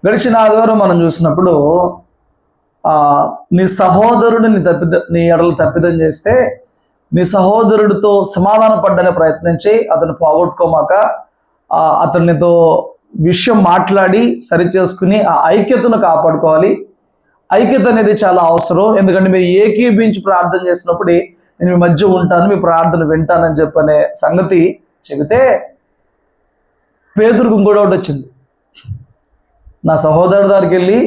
గడిచిన ఆదివారం మనం చూసినప్పుడు నీ సహోదరుడు నీ ఎడలు తప్పిదం చేస్తే నీ సహోదరుడితో సమాధాన పడ్డనే ప్రయత్నించి అతను పోగొట్టుకోమాక అతనితో విషయం మాట్లాడి సరిచేసుకుని ఆ ఐక్యతను కాపాడుకోవాలి. ఐక్యత అనేది చాలా అవసరం. ఎందుకంటే మీరు ఏకీభించి ప్రార్థన చేసినప్పుడే నేను మీ మధ్య ఉంటాను, మీ ప్రార్థన వింటానని చెప్పనే సంగతి చెబితే పేతురుకు ఇంకోటి ఒకటి వచ్చింది. నా సహోదరుడి దగ్గరికి వెళ్ళి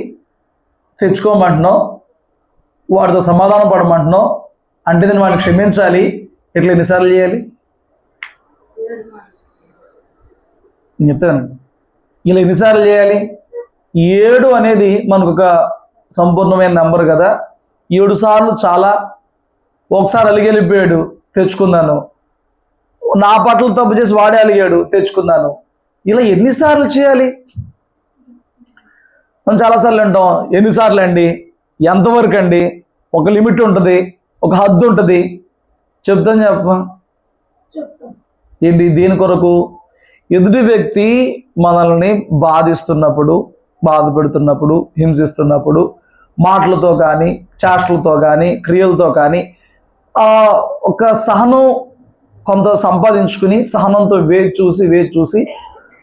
తెచ్చుకోమంటున్నావు, వాడితో సమాధానం పడమంటున్నావు అంటే నేను వాడిని క్షమించాలి, ఎట్లా ఎన్నిసార్లు చేయాలి? నేను చెప్తాను, ఇలా ఎన్నిసార్లు చేయాలి? 7 అనేది మనకు ఒక సంపూర్ణమైన నెంబర్ కదా. 7 సార్లు చాలా. ఒకసారి అలిగెళ్ళిపోయాడు, తెచ్చుకున్నాను. నా పట్ల తప్పు చేసి వాడే అలిగాడు, తెచ్చుకున్నాను. ఇలా ఎన్నిసార్లు చేయాలి? మనం చాలాసార్లు అంటాం, ఎన్నిసార్లు అండి, ఎంతవరకు అండి? ఒక లిమిట్ ఉంటుంది, ఒక హద్దు ఉంటుంది. చెప్తాను చెప్ప ఏంటి? దీని కొరకు ఎదుటి వ్యక్తి మనల్ని బాధిస్తున్నప్పుడు, బాధ పెడుతున్నప్పుడు, హింసిస్తున్నప్పుడు, మాటలతో కానీ, చేష్టలతో కానీ, క్రియలతో కానీ ఒక సహనం కొంత సంపాదించుకుని సహనంతో వేచి చూసి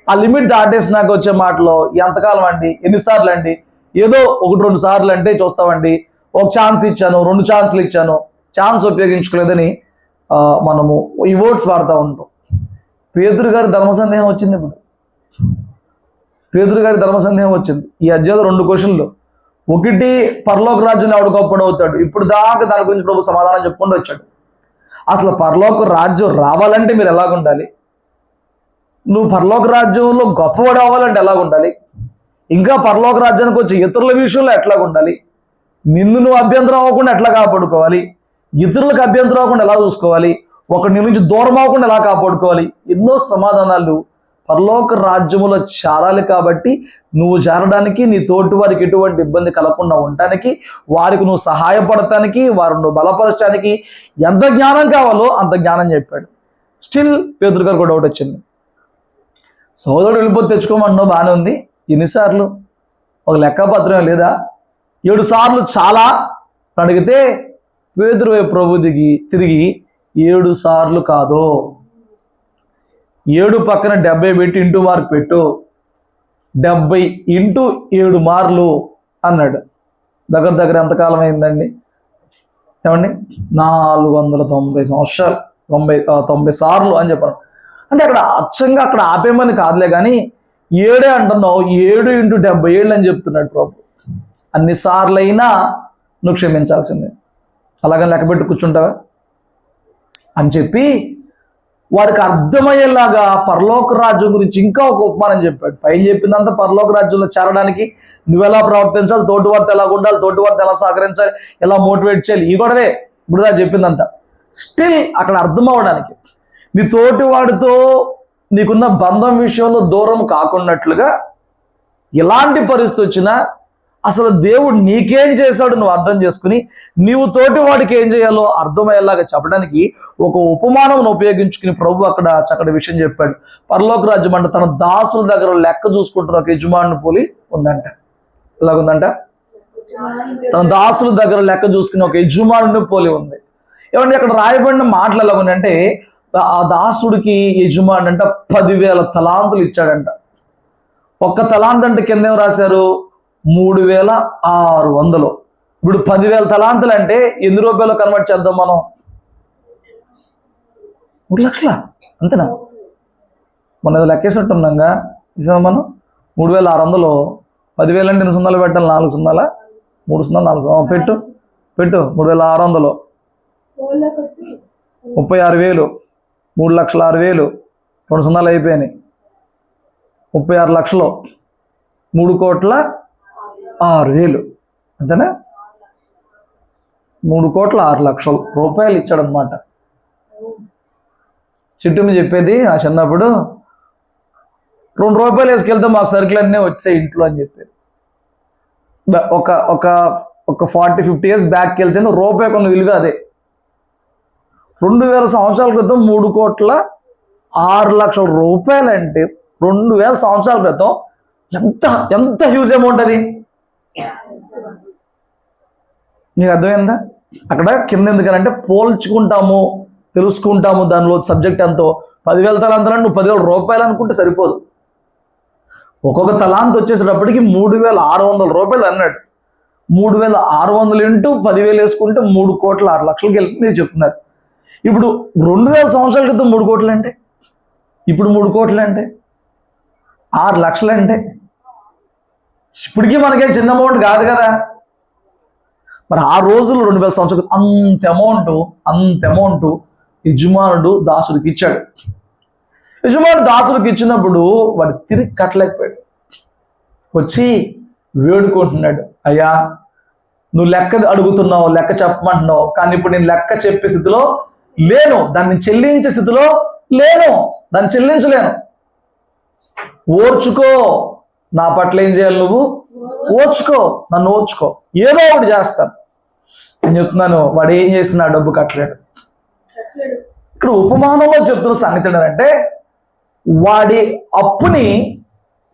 ఆ లిమిట్ దాటేసినాక వచ్చే మాటలో ఎంతకాలం అండి, ఎన్నిసార్లు అండి? ఏదో 1-2 సార్లు అంటే చూస్తామండి. ఒక ఛాన్స్ ఇచ్చాను, 2 ఛాన్సులు ఇచ్చాను, ఛాన్స్ ఉపయోగించుకోలేదని మనము ఈ వర్డ్స్ వాడుతూ ఉంటాం. పేతురు గారి ధర్మ సందేహం వచ్చింది. ఇప్పుడు పేతురు గారి ధర్మ సందేహం వచ్చింది. ఈ అధ్యాయంలో 2 క్వశ్చన్లు. ఒకటి, పరలోక రాజ్యంలో ఎవడు గొప్పడు అవుతాడు? ఇప్పుడు దాకా దాని గురించి ప్రభు సమాధానం చెప్పుకుంటూ వచ్చాడు. అసలు పరలోక రాజ్యం రావాలంటే మీరు ఎలాగుండాలి? నువ్వు పరలోక రాజ్యంలో గొప్పవాడు అవ్వాలంటే ఎలాగుండాలి? ఇంకా పరలోక రాజ్యానికి వచ్చి ఇతరుల విషయంలో ఎట్లాగుండాలి? నిన్ను నువ్వు అభ్యంతరం అవ్వకుండా ఎట్లా కాపాడుకోవాలి? ఇతరులకు అభ్యంతరం అవ్వకుండా ఎలా చూసుకోవాలి? ఒకరి నీ నుంచి దూరం అవ్వకుండా ఎలా కాపాడుకోవాలి? ఎన్నో సమాధానాలు పరలోక రాజ్యములో చేరాలి. కాబట్టి నువ్వు చేరడానికి, నీ తోటి వారికి ఎటువంటి ఇబ్బంది కలగకుండా ఉండటానికి, వారికి నువ్వు సహాయపడటానికి, వారిని నువ్వు బలపరచడానికి ఎంత జ్ఞానం కావాలో అంత జ్ఞానం చెప్పాడు. స్టిల్ పేతురు గారు కూడా డౌట్ వచ్చింది. సోదరుడు వెళ్ళిపోతే తెచ్చుకోమన్నావు, బాగానే ఉంది. ఎన్నిసార్లు? ఒక లెక్కపత్రం లేదా? 7 సార్లు చాలా అడిగితే పేతురు ప్రభు తిరిగి 7 సార్లు కాదు, 7 పక్కన 70 పెట్టి ఇంటూ మార్క్ పెట్టు, 70 ఇంటూ 7 మార్లు అన్నాడు. దగ్గర ఎంతకాలం అయిందండి? ఏమండి? 490 సంవత్సరాలు, 90 సార్లు అని చెప్పారు. అంటే అక్కడ అచ్చంగా అక్కడ ఆపేమని కాదులే కానీ 7 అంటున్నావు, 7 ఇంటూ 77 అని చెప్తున్నాడు ప్రభు. అన్నిసార్లు అయినా నువ్వు క్షమించాల్సిందే. అలాగని లెక్క పెట్టి కూర్చుంటావా అని చెప్పి వారికి అర్థమయ్యేలాగా పరలోక రాజ్యం గురించి ఇంకా ఒక ఉపమానం చెప్పాడు. పైన చెప్పిందంతా పరలోక రాజ్యంలో చేరడానికి నువ్వెలా ప్రవర్తించాలి, తోటివారితో ఎలా ఉండాలి, తోటివారితో ఎలా సహకరించాలి, ఎలా మోటివేట్ చేయాలి, ఈ గొడవే ఇప్పుడుదా చెప్పిందంతా. స్టిల్ అక్కడ అర్థం అవ్వడానికి నీ తోటివాడితో నీకున్న బంధం విషయంలో దూరం కాకున్నట్లుగా ఎలాంటి పరిస్థితి వచ్చినా అసలు దేవుడు నీకేం చేశాడు నువ్వు అర్థం చేసుకుని నీవు తోటి వాడికి ఏం చేయాలో అర్థమయ్యేలాగా చెప్పడానికి ఒక ఉపమానం ఉపయోగించుకుని ప్రభు అక్కడ చక్కటి విషయం చెప్పాడు. పరలోక రాజ్యం అంటే తన దాసుల దగ్గర లెక్క చూసుకుంటున్న ఒక యజమాని పోలి ఉందంట. ఎలాగుందంట? తన దాసుల దగ్గర లెక్క చూసుకుని ఒక యజమానుని పోలి ఉంది. ఏమంటే అక్కడ రాయబడిన మాటలు ఎలాగుందంటే ఆ దాసుడికి యజమాని అంట 10,000 తలాంతులు ఇచ్చాడంట. ఒక్క తలాంత్ అంటే కింద ఏం రాశారు? 3,600. ఇప్పుడు 10,000 తలాంతులు అంటే ఎన్ని రూపాయలు కన్వర్ట్ చేద్దాం మనం? 3 లక్షల అంతేనా? మనం ఏదో లెక్కేసినట్టున్నాగా ఇసాం మనం. 3,600 10,000 అంటే 8 సున్నాలు పెట్టాలి, 4 సున్నాలా, 3 సున్నాలు 4 సున్నాలు పెట్టు 3,600 36,000, 3,06,000, 2 సున్నాలు అయిపోయినాయి, 36 లక్షలు, 3,06,000 అంతేనా? 3,06,00,000 రూపాయలు ఇచ్చాడనమాట. చిట్టుమి చెప్పేది ఆ చిన్నప్పుడు 2 రూపాయలు వేసుకెళ్తే మాకు సరుకులు అన్నీ వచ్చాయి ఇంట్లో అని చెప్పేది. ఒక 40-50 years బ్యాక్కి వెళ్తే రూపాయి కొన్ని విలువ అదే. 2,000 సంవత్సరాల క్రితం 3,06,00,000 రూపాయలు అంటే 2,000 సంవత్సరాల క్రితం ఎంత ఎంత హ్యూజ్ అమౌంట్ అది. మీకు అర్థమైందా? అక్కడ కింద ఎందుకనంటే పోల్చుకుంటాము, తెలుసుకుంటాము దానిలో సబ్జెక్ట్ ఎంతో. 10,000 తలాంతులు నువ్వు 10,000 రూపాయలు అనుకుంటే సరిపోదు. ఒక్కొక్క తలాంత్ వచ్చేసేటప్పటికి 3,600 రూపాయలు అన్నాడు. 3,600 ఇంటూ 10,000 వేసుకుంటే 3,06,00,000కి వెళ్తుంది చెప్తున్నారు. ఇప్పుడు 2,000 సంవత్సరాల క్రితం 3 కోట్లు అంటే, ఇప్పుడు 3 కోట్లు అంటే 6 లక్షలు అంటే ఇప్పటికీ మనకేం చిన్న అమౌంట్ కాదు కదా. మరి ఆ రోజులు 2,000 సంవత్సరాలు అంత అమౌంట్ యజమానుడు దాసుడికి ఇచ్చాడు. యజమానుడు దాసుడికి ఇచ్చినప్పుడు వాడు తిరిగి కట్టలేకపోయాడు. వచ్చి వేడుకుంటున్నాడు, అయ్యా నువ్వు లెక్క అడుగుతున్నావు, లెక్క చెప్పమంటున్నావు, కానీ ఇప్పుడు నేను లెక్క చెప్పే స్థితిలో లేను, దాన్ని చెల్లించే స్థితిలో లేను, దాన్ని చెల్లించలేను. ఓర్చుకో, నా పట్ల ఏం చేయాలి, నువ్వు ఓర్చుకో, నన్ను ఓర్చుకో, ఏదో ఒకటి చేస్తాను నేను చెప్తున్నాను. వాడు ఏం చేసిన డబ్బు కట్టలేడు. ఇక్కడ ఉపమానంలో చెప్తున్న సంగతి ఏంటంటే, వాడి అప్పుని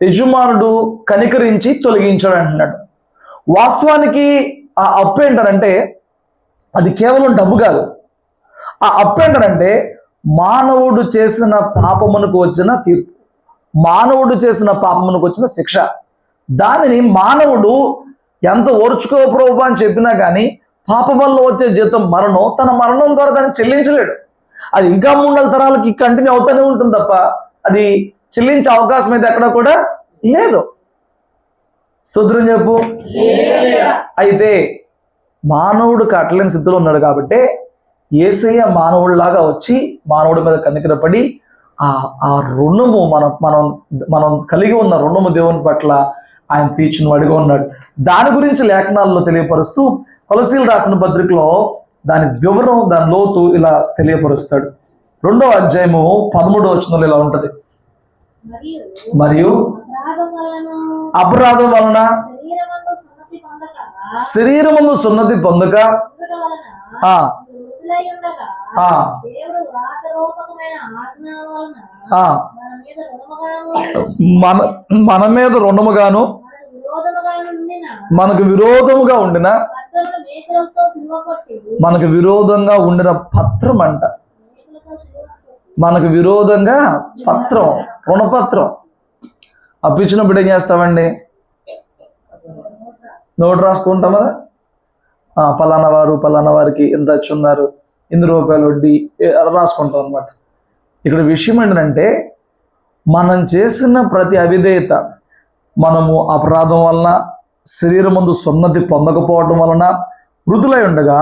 యజమానుడు కనికరించి తొలగించాడు అంటున్నాడు. వాస్తవానికి ఆ అప్పు ఏంటంటే అది కేవలం డబ్బు కాదు. ఆ అప్పు ఏంటంటే మానవుడు చేసిన పాపమునకు వచ్చిన తీర్పు, మానవుడు చేసిన పాపమునకు వచ్చిన శిక్ష. దానిని మానవుడు ఎంత ఓర్చుకో ప్రభు అని చెప్పినా కానీ పాపం వల్ల వచ్చే జీతం మరణం, తన మరణం ద్వారా దాన్ని చెల్లించలేడు. అది ఇంకా 300 తరాలకి కంటిన్యూ అవుతూనే ఉంటుంది తప్ప అది చెల్లించే అవకాశం అయితే ఎక్కడ కూడా లేదు. స్తోత్రం చెప్పు. అయితే మానవుడు కట్టలేని స్థితిలో ఉన్నాడు కాబట్టి యేసయ్య మానవుడిలాగా వచ్చి మానవుడి మీద కనికరపడి ఆ రుణము మనం కలిగి ఉన్న రుణము దేవుని పట్ల ఆయన తీర్చిన వాడిగా ఉన్నాడు. దాని గురించి లేఖనాల్లో తెలియపరుస్తూ కొలసీలు రాసిన పత్రికలో దాని వివరం, దాని లోతు ఇలా తెలియపరుస్తాడు. 2వ అధ్యాయము 13వ వచనంలో ఇలా ఉంటది, మరియు అపరాధం వలన శరీరమందు సున్నతి పొందక మన మీద రుణముగాను మనకు విరోధముగా ఉండిన పత్రం అంట. మనకు విరోధంగా పత్రం, రుణపత్రం అప్పించినప్పుడు ఏం చేస్తామండి, నోటు రాసుకుంటాం కదా, పలానా వారికి ఎంత వచ్చున్నారు, ఇన్ని రూపాయలు వడ్డీ రాసుకుంటాం అనమాట. ఇక్కడ విషయం ఏంటంటే మనం చేసిన ప్రతి అవిధేయత, మనము అపరాధం వలన శరీరమందు సున్నతి పొందకపోవడం వలన మృతులై ఉండగా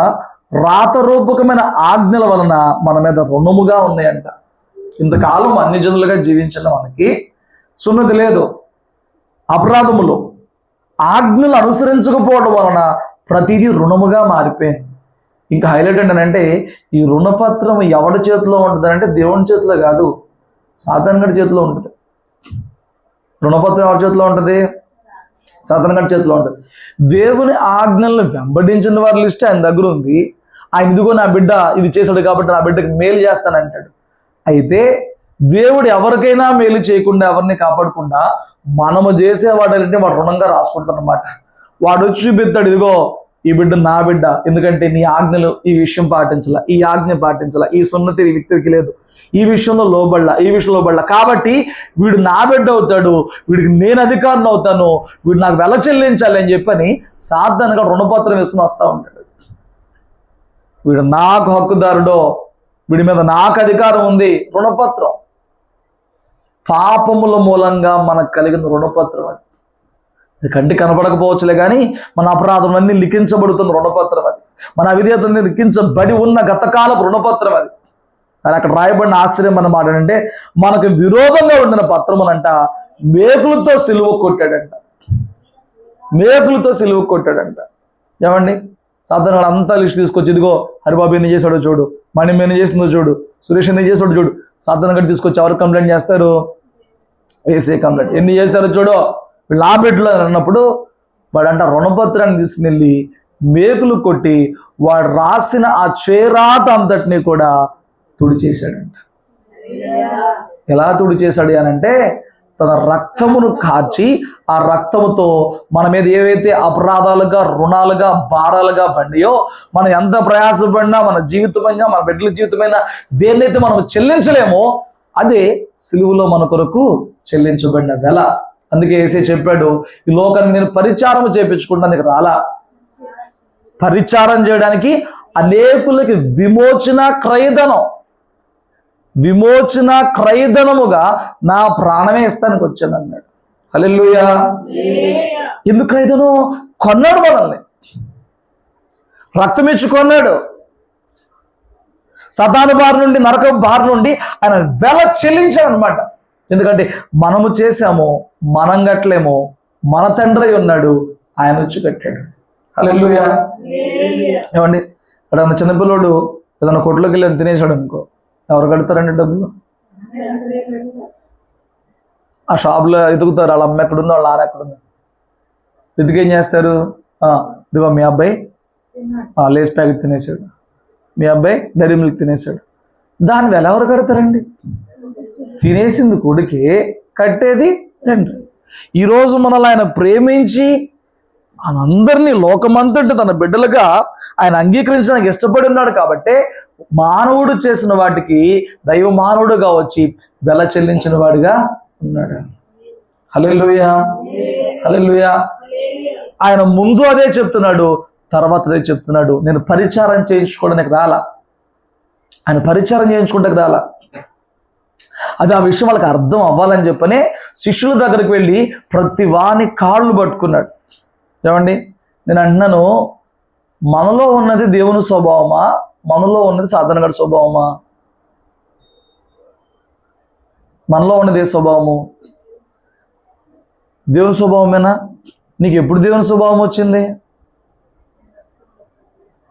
రాతరూపకమైన ఆజ్ఞల వలన మన మీద రుణముగా ఉన్నాయంట. ఇంతకాలం అన్ని జనులుగా జీవించిన మనకి సున్నతి లేదు, అపరాధములు, ఆజ్ఞలు అనుసరించకపోవడం వలన ప్రతిదీ రుణముగా మారిపోయింది. ఇంకా హైలైట్ ఏంటంటే ఈ రుణపత్రం ఎవరి చేతిలో ఉంటుంది అంటే దేవుని చేతిలో కాదు, సాతాను గారి చేతిలో ఉంటుంది. రుణపత్రం ఎవరి చేతిలో ఉంటుంది? సాతాను గారి చేతిలో ఉంటుంది. దేవుని ఆజ్ఞలను వెంబడించిన వారి లిస్ట్ ఆయన దగ్గర ఉంది. ఆయన ఇదిగో నా బిడ్డ ఇది చేశాడు కాబట్టి నా బిడ్డకి మేలు చేస్తానంటాడు. అయితే దేవుడు ఎవరికైనా మేలు చేయకుండా, ఎవరిని కాపాడకుండా మనము చేసేవాడంటే వాడు రుణంగా రాసుకుంటాడు అనమాట. వాడు వచ్చి చూపిస్తాడు, ఇదిగో ఈ బిడ్డ నా బిడ్డ, ఎందుకంటే నీ ఆజ్ఞలు ఈ విషయం పాటించాల, ఈ ఆజ్ఞ పాటించాల, ఈ సున్నతి ఈ వ్యక్తికి లేదు, ఈ విషయంలో లోబడలా, కాబట్టి వీడు నా బిడ్డ అవుతాడు, వీడికి నేను అధికారం అవుతాను, వీడు నాకు వెల చెల్లించాలి అని చెప్పని సాధారణంగా రుణపత్రం వేసుకుని వస్తూ ఉంటాడు. వీడు నాకు హక్కుదారుడో, వీడి మీద నాకు అధికారం ఉంది, రుణపత్రం. పాపముల మూలంగా మనకు కలిగిన రుణపత్రం అది. ఇది కంటికి కనపడకపోవచ్చులే కానీ మన అపరాధములన్నీ లిఖించబడుతున్న రుణపత్రం అది. మన అవిధేయతలన్నీ లిఖించబడి ఉన్న గతకాలపు రుణపత్రం అది. అని అక్కడ రాయబడిన ఆశ్చర్యం అన్నమాట అంటే మనకు విరోధంగా ఉండిన పత్రమునంట మేకులతో సిలువ కొట్టాడంట. ఏమండి, సాధారణంగా అంతా లిస్ట్ తీసుకొచ్చి, ఇదిగో హరిబాబు ఎన్ని చేశాడో చూడు, మణిం ఎన్ని చేసిందో చూడు, సురేష్ ఎన్ని చేశాడో చూడు, సాధారణంగా తీసుకొచ్చి ఎవరు కంప్లైంట్ చేస్తారు? ఏసే కంప్లైంట్. ఎన్ని చేస్తారో చూడు, వీళ్ళు ఆ బిడ్డలు అన్నప్పుడు వాడంట రుణపత్రాన్ని తీసుకుని మేకులు కొట్టి వాడు రాసిన ఆ చేరాత అంతటిని కూడా తుడిచేశాడంట. ఎలా తుడిచేశాడు అనంటే తన రక్తమును కాచి ఆ రక్తముతో మన మీద ఏవైతే అపరాధాలుగా, రుణాలుగా, భారాలుగా పడినాయో, మనం ఎంత ప్రయాసపడినా, మన జీవితమైనా, మన బిడ్డల జీవితమైనా దేన్నైతే మనం చెల్లించలేమో అదే సిలువలో మన కొరకు చెల్లించబడిన వెల. అందుకే యేసయ్య చెప్పాడు, ఈ లోకాన్ని నేను పరిచారం చేయించుకుంటానికి రాలా, పరిచారం చేయడానికి అనేకులకి విమోచన క్రయధనముగా నా ప్రాణమే ఇస్తానికి వచ్చాను అన్నాడు. హల్లెలూయా. ఎందుకు క్రయధనం? కొన్నాడు, మనల్ని రక్తం ఇచ్చి కొన్నాడు. సతాను బారి నుండి, నరక బారి నుండి ఆయన వెల చెల్లించాడు అనమాట. ఎందుకంటే మనము చేశామో, మనం కట్టలేమో, మన తండ్రి ఉన్నాడు, ఆయన వచ్చి కట్టాడు. హల్లెలూయా. ఏమండి, ఏదన్నా చిన్నపిల్లోడు ఏదైనా కొట్లోకి వెళ్ళి తినేసాడు అనుకో, ఎవరు కడతారండి డబ్బులు? ఆ షాప్లో ఎదుగుతారు, వాళ్ళ అమ్మ ఎక్కడుందో, వాళ్ళ నాన్న ఎక్కడుందో వెతికేం చేస్తారు? ఇదిగో మీ అబ్బాయి లేస్ ప్యాకెట్ తినేసాడు, మీ అబ్బాయి డైరీ మిల్క్ తినేసాడు. దాని వెల ఎవరు కడతారండి? తినేసింది కొడుకే, కట్టేది తండ్రి. ఈరోజు మనల్ని ఆయన ప్రేమించి అందరినీ, లోకమంతటి తన బిడ్డలుగా ఆయన అంగీకరించడానికి ఇష్టపడి ఉన్నాడు. కాబట్టి మానవుడు చేసిన వాటికి దైవ మానవుడుగా వచ్చి వెల చెల్లించిన వాడిగా ఉన్నాడు. హల్లెలూయా, హల్లెలూయా. ఆయన ముందు అదే చెప్తున్నాడు, తర్వాత అదే చెప్తున్నాడు. నేను పరిచారం చేయించుకోవడానికి రాలా, ఆయన పరిచారం చేయించుకోవడానికి రాలా. అది ఆ విషయం వాళ్ళకి అర్థం అవ్వాలని చెప్పనే శిష్యుల దగ్గరికి వెళ్ళి ప్రతి వాని కాళ్ళు పట్టుకున్నాడు. ఏమండి, నేను అంటున్నాను, మనలో ఉన్నది దేవుని స్వభావమా, మనలో ఉన్నది సాధారణ స్వభావమా? మనలో ఉన్నది ఏ స్వభావము? దేవుని స్వభావమేనా? నీకు ఎప్పుడు దేవుని స్వభావం వచ్చింది?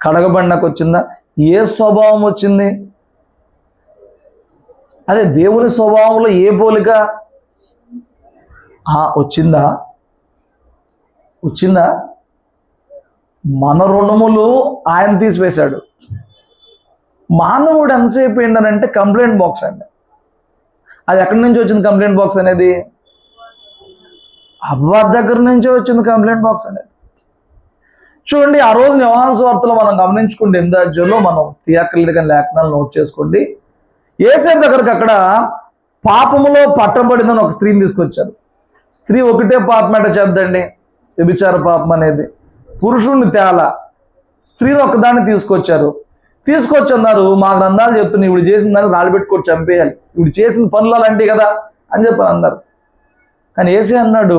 కడగబడినాకు వచ్చిందా? ఏ స్వభావం వచ్చింది? అదే దేవుని స్వభావంలో ఏ పోలిక వచ్చిందా? మన రుణములు ఆయన తీసివేశాడు. మానవుడు ఎంతసేపు ఏంటనంటే కంప్లైంట్ బాక్స్ అండి. అది ఎక్కడి నుంచి వచ్చింది కంప్లైంట్ బాక్స్ అనేది? అవ్వ దగ్గర నుంచే వచ్చింది కంప్లైంట్ బాక్స్ అనేది. చూడండి, ఆ రోజు యోహాను సువార్తలో మనం గమనించుకుంటే 8వ అధ్యాయంలో మనం తీయక్కర్లేదు లేఖనాలు నోట్ చేసుకోండి. యేసయ్య దగ్గరకు అక్కడ పాపములో పట్టబడిందని ఒక స్త్రీని తీసుకొచ్చారు. స్త్రీ ఒకటే పాపం ఎట చేద్దండి? వ్యభిచార పాపం అనేది. పురుషుడిని తేల, స్త్రీని ఒకదాన్ని తీసుకొచ్చన్నారు. మా గ్రంథాలు చెప్తున్నాయి, ఇవిడు చేసిన దాన్ని రాళ్ళు పెట్టుకొని చంపేయాలి, ఇవిడు చేసిన పనులు అలాంటివి కదా అని చెప్పని అన్నారు. కానీ యేసయ్య అన్నాడు,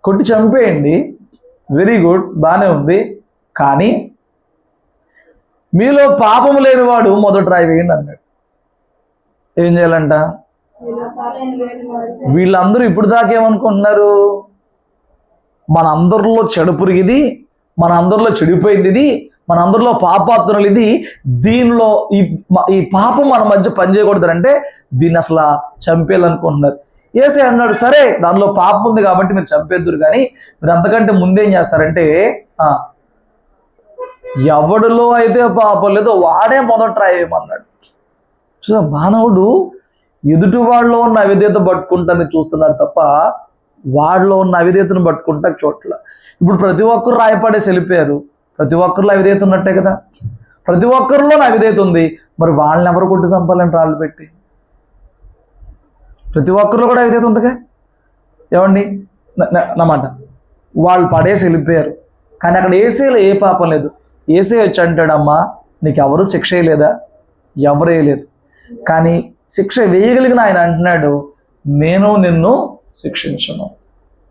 కొట్టి చంపేయండి, వెరీ గుడ్, బాగానే ఉంది, కానీ మీలో పాపము లేనివాడు మొదట రాయి వేయండి అన్నాడు. ఏం చేయాలంట? వీళ్ళందరూ ఇప్పుడు దాకేమనుకుంటున్నారు? మన అందరిలో చెడు పురిగిది, మన అందరిలో చెడిపోయింది ఇది, మన అందరిలో పాపాత్మలు ఇది, దీనిలో ఈ పాపం మన మధ్య పనిచేయకూడదంటే దీన్ని అసలు చంపేయాలనుకుంటున్నారు. యేసయ్య అన్నాడు, సరే దానిలో పాపం ఉంది కాబట్టి మీరు చంపేద్దురు, కానీ మీరు అంతకంటే ముందేం చేస్తారంటే ఎవడిలో అయితే పాపం లేదో వాడే మొదట రాయేమన్నాడు. చూసా, మానవుడు ఎదుటి వాళ్ళలో ఉన్న అవిధేయత పట్టుకుంటాన్ని చూస్తున్నాడు తప్ప వాళ్ళలో ఉన్న అవిధేయతను పట్టుకుంటా చోట్ల. ఇప్పుడు ప్రతి ఒక్కరు రాయపడేసి వెళ్ళిపోయారు. ప్రతి ఒక్కరిలో అవిధేయత ఉన్నట్టే కదా, ప్రతి ఒక్కరిలో అవిధేయత ఉంది. మరి వాళ్ళని ఎవరు కొట్టి చంపాలంటే రాళ్ళు పెట్టి? ప్రతి ఒక్కరిలో కూడా అవిధేయత ఉందిగా. ఏమండి, అన్నమాట, వాళ్ళు పడేసి వెళ్ళిపోయారు. కానీ అక్కడ యేసయ్యలో ఏ పాపం లేదు. యేసయ్య వచ్చి అంటాడమ్మా, నీకు ఎవరు శిక్ష వేయలేదా? ఎవరు వేయలేదు, కానీ శిక్ష వేయగలిగిన ఆయన అంటున్నాడు, నేను నిన్ను శిక్షించను,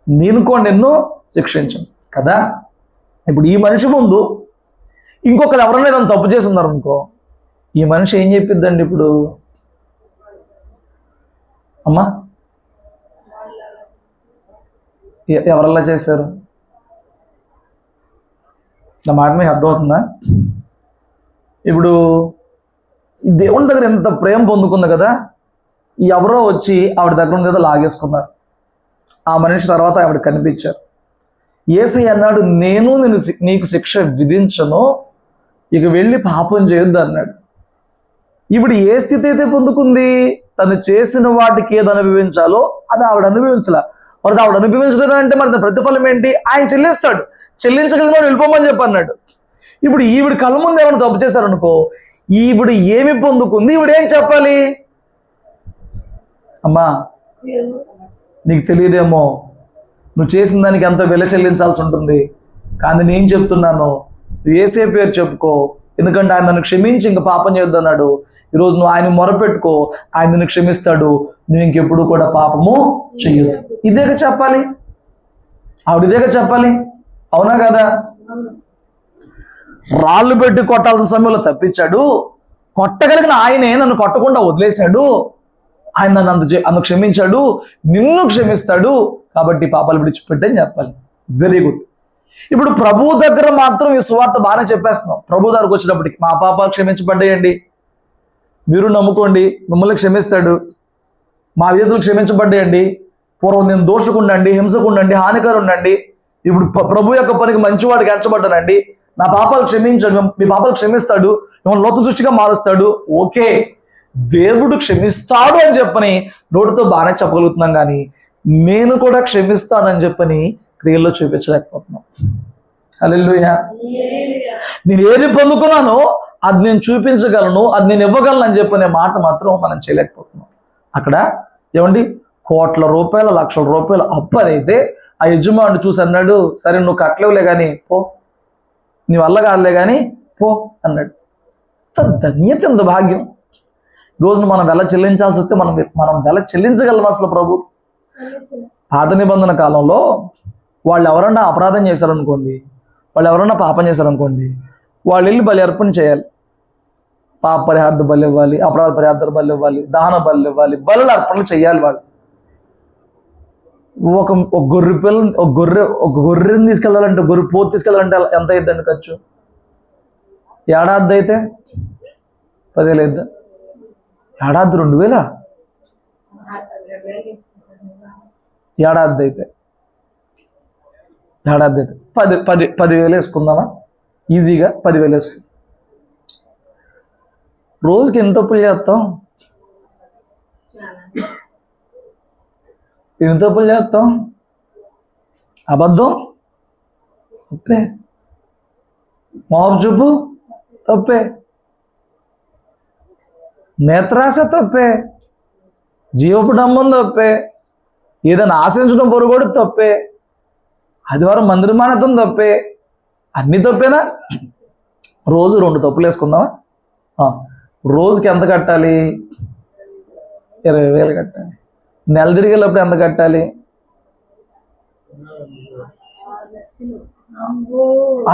నిన్ను శిక్షించను కదా. ఇప్పుడు ఈ మనిషి ముందు ఇంకొకరు ఎవరైనా ఏదైనా తప్పు చేసి ఉన్నారు అనుకో, ఈ మనిషి ఏం చెప్పిద్దండి ఇప్పుడు? అమ్మా, ఎవరల్లా చేశారు? నా మాట మీకు అర్థమవుతుందా? ఇప్పుడు ఈ దేవుని దగ్గర ఎంత ప్రేమ పొందుకుంది కదా, ఎవరో వచ్చి ఆవిడ దగ్గర ఉంది కదా లాగేసుకున్నారు. ఆ మనిషి తర్వాత ఆవిడ కనిపించారు. యేసయ్య అన్నాడు, నేను నీకు శిక్ష విధించను, ఇక వెళ్ళి పాపం చేయొద్దు అన్నాడు. ఇప్పుడు ఏ స్థితి అయితే పొందుకుంది? తను చేసిన వాటికి ఏది అనుభవించాలో అది ఆవిడ అనుభవించాల. మరి ఆవిడ అనుభవించలేదు అంటే మరి దాని ప్రతిఫలం ఏంటి? ఆయన చెల్లిస్తాడు. చెల్లించగలిగిన వాడు వెళ్ళిపోమని చెప్పి అన్నాడు. ఇప్పుడు ఈవిడ కళ్ళ ముందు ఏమైనా తప్పు చేశారనుకో, ఈవిడ ఏమి పొందుకుంది, ఈవిడ ఏం చెప్పాలి? అమ్మా నీకు తెలియదేమో, నువ్వు చేసిన దానికి ఎంత విల చెల్లించాల్సి ఉంటుంది. కానీ నేను చెప్తున్నాను, నువ్వు యేసే పేరు చెప్పుకో, ఎందుకంటే ఆయన నన్ను క్షమించి ఇంక పాపం చేయొద్దన్నాడు. ఈరోజు నువ్వు ఆయన మొరపెట్టుకో, ఆయన నిన్ను క్షమిస్తాడు. నువ్వు ఇంకెప్పుడు కూడా పాపము చెయ్యొద్దు. ఇదేగా చెప్పాలి, ఆవిడ ఇదేగా చెప్పాలి, అవునా కదా? రాళ్ళు పెట్టి కొట్టాల్సిన సమయంలో తప్పించాడు. కొట్టగలిగిన ఆయనే నన్ను కొట్టకుండా వదిలేశాడు. ఆయన నన్ను క్షమించాడు, నిన్ను క్షమిస్తాడు. కాబట్టి పాపాలు విడిచిపెట్టని చెప్పాలి. Very good. ఇప్పుడు ప్రభు దగ్గర మాత్రం ఈ సువార్త బాగానే చెప్పేస్తున్నాం. ప్రభు దగ్గరకు వచ్చినప్పటికి మా పాపాలు క్షమించబడ్డాయండి, మీరు నమ్ముకోండి, మిమ్మల్ని క్షమిస్తాడు. మా విధులు క్షమించబడ్డాయండి. పూర్వం నేను దోషకుండండి, హింసకుండండి, హానికరుండండి. ఇప్పుడు ప్రభు యొక్క పనికి మంచివాడికి ఎంచబడ్డానండి. నా పాపాలు క్షమించాడు, మీ పాపాలు క్షమిస్తాడు, మిమ్మల్ని నూతన సృష్టిగా మారుస్తాడు. ఓకే, దేవుడు క్షమిస్తాడు అని చెప్పని నోటితో బాగానే చెప్పగలుగుతున్నాం, కానీ నేను కూడా క్షమిస్తానని చెప్పని క్రియల్లో చూపించలేకపోతున్నాం. హల్లెలూయా. నేను ఏది పొందుకున్నానో అది నేను చూపించగలను, అది నేను ఇవ్వగలను అని చెప్పనే మాట మాత్రం మనం చేయలేకపోతున్నాం. అక్కడ ఏమండి, కోట్ల రూపాయల, లక్షల రూపాయల అప్పు అదైతే ఆ యజమానుడు చూసి అన్నాడు, సరే నువ్వు కట్టలేవులే కానీ పో, నీ వల్ల కాదులే కానీ పో అన్నాడు. ధన్యత, ఎంత భాగ్యం. రోజున మనం వెల చెల్లించాల్సి వస్తే మనం వెల చెల్లించగలం అసలు ప్రభు. పాత నిబంధన కాలంలో వాళ్ళు ఎవరన్నా అపరాధం చేశారనుకోండి, వాళ్ళు ఎవరన్నా పాపం చేశారనుకోండి, వాళ్ళు వెళ్ళి బలి అర్పణ చేయాలి. పాప పరిహార్థ బలి ఇవ్వాలి, అపరాధ పరిహార్థ బలి ఇవ్వాలి, దహన బలి ఇవ్వాలి, బలుల అర్పణలు చేయాలి. వాళ్ళు ఒక గొర్రె పిల్లని, ఒక గొర్రెని తీసుకెళ్ళాలంటే, గొర్రె పోతు తీసుకెళ్ళాలంటే ఎంత అయిద్దండి ఖర్చు? ఏడాది అయితే 10,000 అయిద్దా? ఏడాది 2,000? ఏడాది అయితే 10,000 వేసుకుందామా? ఈజీగా 10,000 వేసుకుందాం. రోజుకి ఎంత తప్పులు చేస్తాం? ఎన్ని తప్పులు చేస్తాం? అబద్ధం తప్పే, మోహం చూపు తప్పే, నేత్రాశ తప్పే, జీవపు డంబం తప్పే, ఏదైనా ఆశించడం పొరగొడు తప్పే, ఆదివారం మందిర మానతం తప్పే, అన్ని తప్పేనా? రోజు 2 తప్పులు వేసుకుందామా? రోజుకి ఎంత కట్టాలి? 20,000 కట్టాలి. నెల తిరిగేటప్పుడు ఎంత కట్టాలి?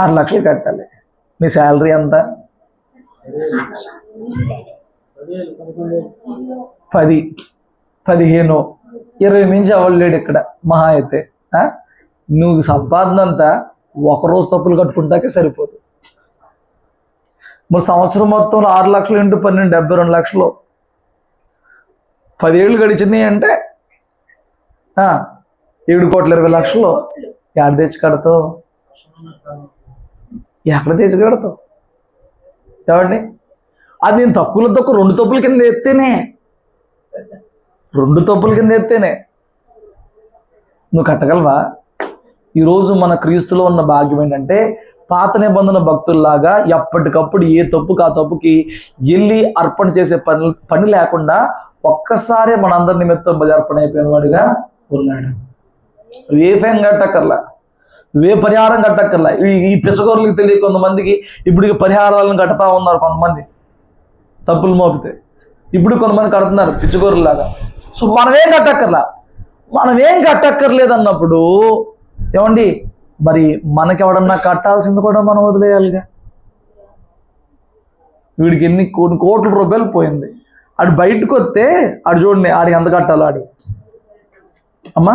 6 లక్షలు కట్టాలి. నీ శాలరీ ఎంత? 10, 15, 20 మించి అవ్వలేడు ఇక్కడ మహా అయితే. నువ్వు సంపాదన అంతా ఒకరోజు తప్పులు కట్టుకుంటాకే సరిపోతుంది. మరి సంవత్సరం మొత్తంలో 6 లక్షలు ఇంటూ 12, 72 లక్షలు. 10 ఏళ్ళు గడిచింది అంటే 7,20,00,000. ఎక్కడ తెచ్చి కడతావు? ఎక్కడ తెచ్చి కడతావు? ఏమండి, అది నేను తక్కువలో తక్కువ 2 తప్పుల కింద ఎత్తేనే, 2 తప్పుల కింద ఎత్తేనే నువ్వు కట్టగలవా? ఈరోజు మన క్రీస్తులో ఉన్న భాగ్యం ఏంటంటే, పాత నిబంధన భక్తుల్లాగా ఎప్పటికప్పుడు ఏ తప్పుకు ఆ తప్పుకి వెళ్ళి అర్పణ చేసే పని లేకుండా ఒక్కసారి మనందరి నిమిత్తం బజార్పణ అయిపోయిన వాడిగా ఉన్నాడు. ఏ ఫైన్ కట్టక్కర్లా, నువ్వే పరిహారం కట్టక్కర్లా. ఈ పిచ్చగోర్లకి తెలియ కొంతమందికి ఇప్పుడు పరిహారాలను కడతా ఉన్నారు. కొంతమంది తప్పులు మోపితే ఇప్పుడు కొంతమంది కడుతున్నారు పిచ్చగోర్లలాగా. సో మనమేం కట్టక్కర్లేదు అన్నప్పుడు ఏమండి, మరి మనకెవడన్నా కట్టాల్సింది కూడా మనం వదిలేయాలిగా. వీడికి ఎన్ని కోట్ల రూపాయలు పోయింది, ఆడు బయటకు వస్తే ఆడు చూడండి, ఆడికి ఎంత కట్టాలి ఆడు. అమ్మా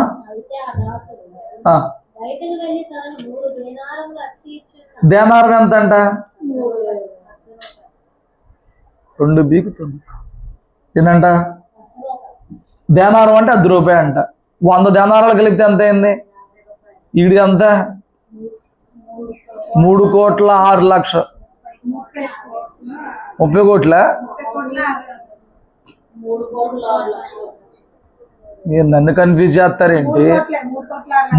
దేనారం ఎంత అంట? 2 బీకుతుంది. ఏంటంట దేనారం అంటే 10 రూపాయలు అంట. 100 దేనారాలు కలిపితే ఎంత అయింది? ఈడి అంతా 3,06,00,000. 30 కోట్ల మీరు నన్ను కన్ఫ్యూజ్ చేస్తారేంటి?